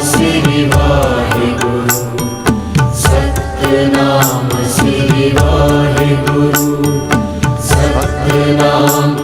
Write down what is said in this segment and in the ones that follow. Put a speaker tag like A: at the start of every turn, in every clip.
A: Shri Waheguru, Satnam Shri Waheguru, Satnam.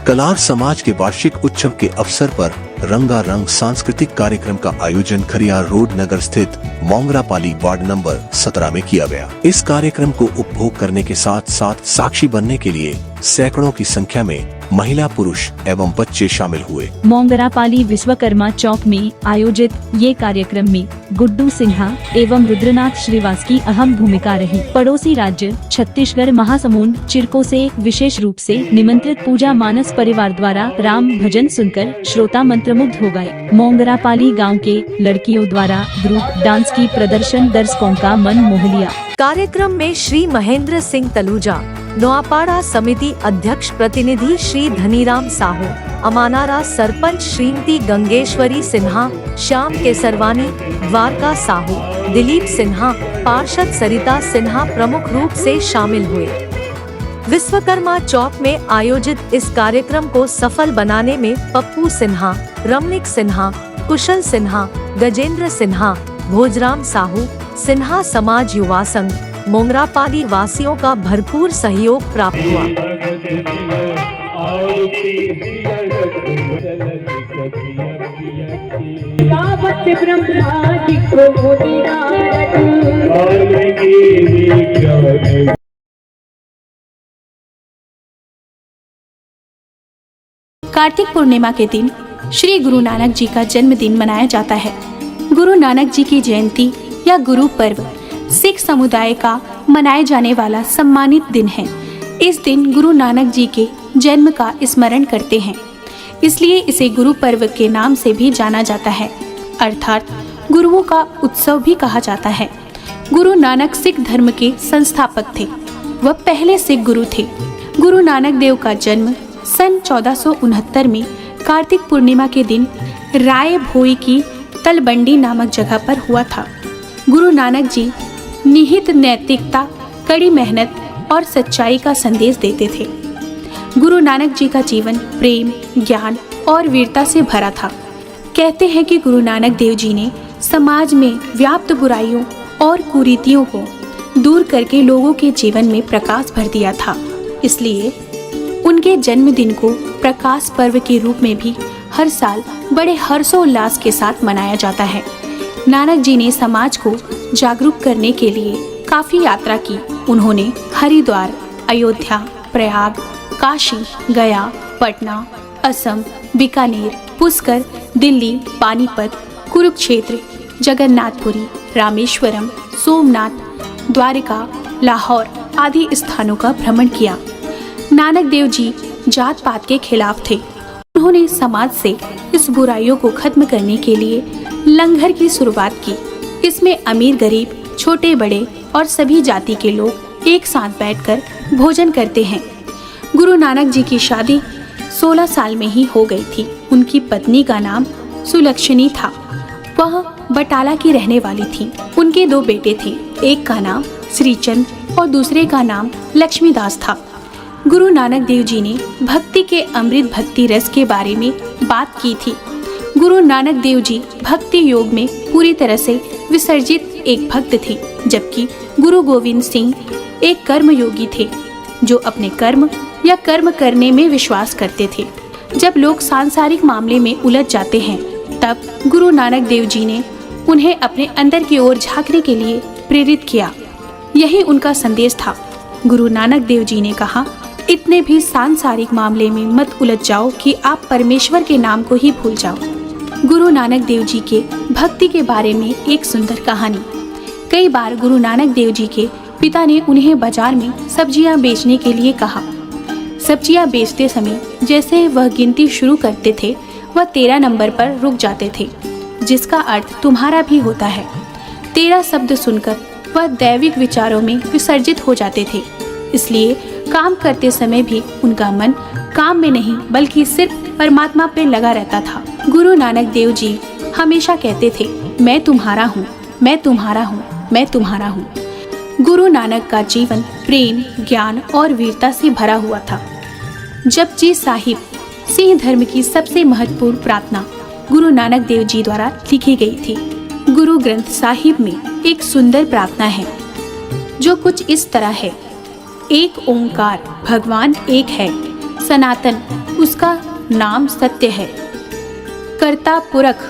B: Colour समाज के वार्षिक उत्सव के अवसर पर रंगारंग सांस्कृतिक कार्यक्रम का आयोजन खरियार रोड नगर स्थित मोंगरापाली वार्ड नंबर 17 में किया गया। इस कार्यक्रम को उपभोग करने के साथ साथ साक्षी बनने के लिए सैकड़ों की संख्या में महिला, पुरुष एवं बच्चे शामिल हुए।
C: मोंगरापाली विश्वकर्मा चौक में आयोजित ये कार्यक्रम में गुड्डू सिन्हा एवं रुद्रनाथ श्रीवास की अहम भूमिका रही। पड़ोसी राज्य छत्तीसगढ़ महासमुंद चिरको से विशेष रूप से निमंत्रित पूजा मानस परिवार द्वारा राम भजन सुनकर श्रोता मंत्रमुग्ध हो गए। मोंगरापाली गांव के लड़कियों द्वारा ग्रुप डांस की प्रदर्शन दर्शकों का मन मोह लिया।
D: कार्यक्रम में श्री महेंद्र सिंह तलूजा, नोआपाड़ा समिति अध्यक्ष प्रतिनिधि श्री धनीराम साहू, अमानारा सरपंच श्रीमती गंगेश्वरी सिन्हा, श्याम केसरवानी, द्वारका साहू, दिलीप सिन्हा, पार्षद सरिता सिन्हा प्रमुख रूप से शामिल हुए। विश्वकर्मा चौक में आयोजित इस कार्यक्रम को सफल बनाने में पप्पू सिन्हा, रमणिक सिन्हा, कुशल सिन्हा, गजेंद्र सिन्हा, भोजराम साहू, सिन्हा समाज युवा संघ, मोंगरापाली वासियों का भरपूर सहयोग प्राप्त हुआ।
E: कार्तिक पूर्णिमा के दिन श्री गुरु नानक जी का जन्मदिन मनाया जाता है। गुरु नानक जी की जयंती या गुरु पर्व सिख समुदाय का मनाए जाने वाला सम्मानित दिन है। इस दिन गुरु नानक जी के जन्म का स्मरण करते हैं, इसलिए इसे गुरु पर्व के नाम से भी जाना जाता है, अर्थात गुरुओं का उत्सव भी कहा जाता है। गुरु नानक सिख धर्म के संस्थापक थे, वह पहले सिख गुरु थे। गुरु नानक देव का जन्म सन 1469 में कार्तिक पूर्णिमा के दिन राय भोई की तलबंडी नामक जगह पर हुआ था। गुरु नानक जी निहित नैतिकता, कड़ी मेहनत और सच्चाई का संदेश देते थे। गुरु नानक जी का जीवन प्रेम, ज्ञान और वीरता से भरा था। कहते हैं कि गुरु नानक देव जी ने समाज में व्याप्त बुराइयों और कुरीतियों को दूर करके लोगों के जीवन में प्रकाश भर दिया था। इसलिए उनके जन्मदिन को प्रकाश पर्व के रूप में भी हर साल बड़े हर्षोल्लास के साथ मनाया जाता है। नानक जी ने समाज को जागरूक करने के लिए काफी यात्रा की। उन्होंने हरिद्वार, अयोध्या, प्रयाग, काशी, गया, पटना, असम, बीकानेर, पुष्कर, दिल्ली, पानीपत, कुरुक्षेत्र, जगन्नाथपुरी, रामेश्वरम, सोमनाथ, द्वारिका, लाहौर आदि स्थानों का भ्रमण किया। नानक देव जी जात पात के खिलाफ थे। उन्होंने समाज से इस बुराइयों को खत्म करने के लिए लंगर की शुरुआत की। इसमें अमीर गरीब, छोटे बड़े और सभी जाति के लोग एक साथ बैठकर भोजन करते हैं। गुरु नानक जी की शादी 16 साल में ही हो गई थी। उनकी पत्नी का नाम सुलक्षणी था। वह बटाला की रहने वाली थी। उनके 2 बेटे थे, एक का नाम श्रीचंद और दूसरे का नाम लक्ष्मीदास था। गुरु नानक देव जी ने भक्ति के अमृत भक्ति रस के बारे में बात की थी। गुरु नानक देव जी भक्ति योग में पूरी तरह से विसर्जित एक भक्त थे, जबकि गुरु गोविंद सिंह एक कर्म योगी थे जो अपने कर्म या कर्म करने में विश्वास करते थे। जब लोग सांसारिक मामले में उलझ जाते हैं, तब गुरु नानक देव जी ने उन्हें अपने अंदर की ओर झांकने के लिए प्रेरित किया। यही उनका संदेश था। गुरु नानक देव जी ने कहा, इतने भी सांसारिक मामले में मत उलझ जाओ कि आप परमेश्वर के नाम को ही भूल जाओ। गुरु नानक देव जी के भक्ति के बारे में एक सुंदर कहानी। कई बार गुरु नानक देव जी के पिता ने उन्हें बाजार में सब्जियां बेचने के लिए कहा। सब्जियां बेचते समय जैसे वह गिनती शुरू करते थे, वह 13 नंबर पर रुक जाते थे, जिसका अर्थ तुम्हारा भी होता है। 13 शब्द सुनकर वह दैविक विचारों में विसर्जित हो जाते थे। इसलिए काम करते समय भी उनका मन काम में नहीं बल्कि सिर्फ परमात्मा पे लगा रहता था। गुरु नानक देव जी हमेशा कहते थे, मैं तुम्हारा हूँ, मैं तुम्हारा हूँ, मैं तुम्हारा हूँ। गुरु नानक का जीवन प्रेम, ज्ञान और वीरता से भरा हुआ था। जपजी साहिब सिंह धर्म की सबसे महत्वपूर्ण प्रार्थना गुरु नानक देव जी द्वारा लिखी गई थी। गुरु ग्रंथ साहिब में एक सुंदर प्रार्थना है जो कुछ इस तरह है। एक ओंकार भगवान एक है, सनातन उसका नाम सत्य है। कर्ता पुरख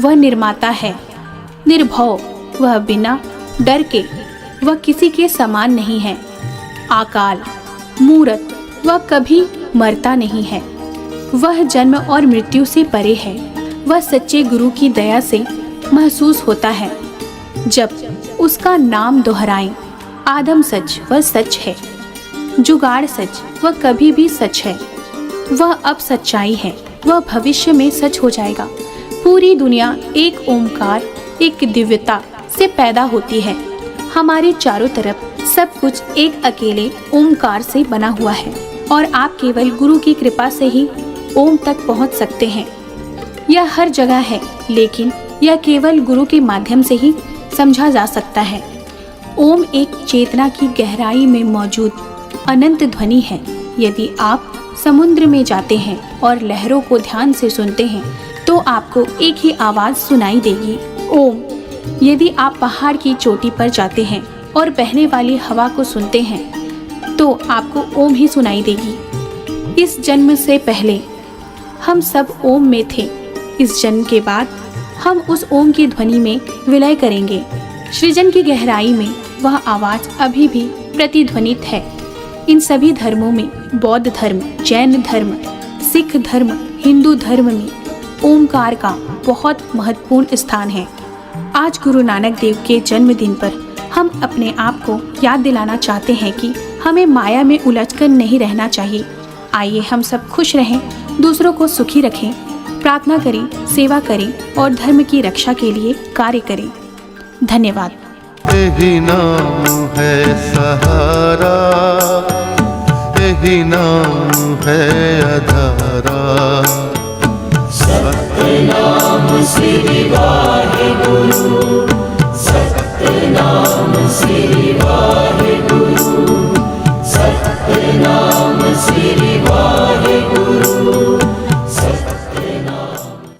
E: वह निर्माता है, निर्भव वह बिना डर के वह किसी के समान नहीं है। आकाल मूरत वह कभी मरता नहीं है, वह जन्म और मृत्यु से परे है। वह सच्चे गुरु की दया से महसूस होता है जब उसका नाम दोहराएं। आदम सच वह सच है, जुगाड़ सच वह कभी भी सच है। वह अब सच्चाई है, वह भविष्य में सच हो जाएगा। पूरी दुनिया एक ओंकार एक दिव्यता से पैदा होती है। हमारे चारों तरफ सब कुछ एक अकेले ओंकार से बना हुआ है और आप केवल गुरु की कृपा से ही ओम तक पहुंच सकते हैं। यह हर जगह है, लेकिन यह केवल गुरु के माध्यम से ही समझा जा सकता है। ओम एक चेतना की गहराई में मौजूद अनंत ध्वनि है। यदि आप समुद्र में जाते हैं और लहरों को ध्यान से सुनते हैं तो आपको एक ही आवाज सुनाई देगी, ओम। यदि आप पहाड़ की चोटी पर जाते हैं और बहने वाली हवा को सुनते हैं तो आपको ओम ही सुनाई देगी। इस जन्म से पहले हम सब ओम में थे, इस जन्म के बाद हम उस ओम की ध्वनि में विलय करेंगे। सृजन की गहराई में वह आवाज अभी भी प्रतिध्वनित है। इन सभी धर्मों में बौद्ध धर्म, जैन धर्म, सिख धर्म, हिंदू धर्म में ओमकार का बहुत महत्वपूर्ण स्थान है। आज गुरु नानक देव के जन्मदिन पर हम अपने आप को याद दिलाना चाहते हैं कि हमें माया में उलझकर नहीं रहना चाहिए। आइए हम सब खुश रहें, दूसरों को सुखी रखें, प्रार्थना करें, सेवा करें और धर्म की रक्षा के लिए कार्य करें। धन्यवाद।
F: यही नाम है सहारा, यही नाम है आधारा।
A: सतनाम श्री वाहे गुरु, सतनाम श्री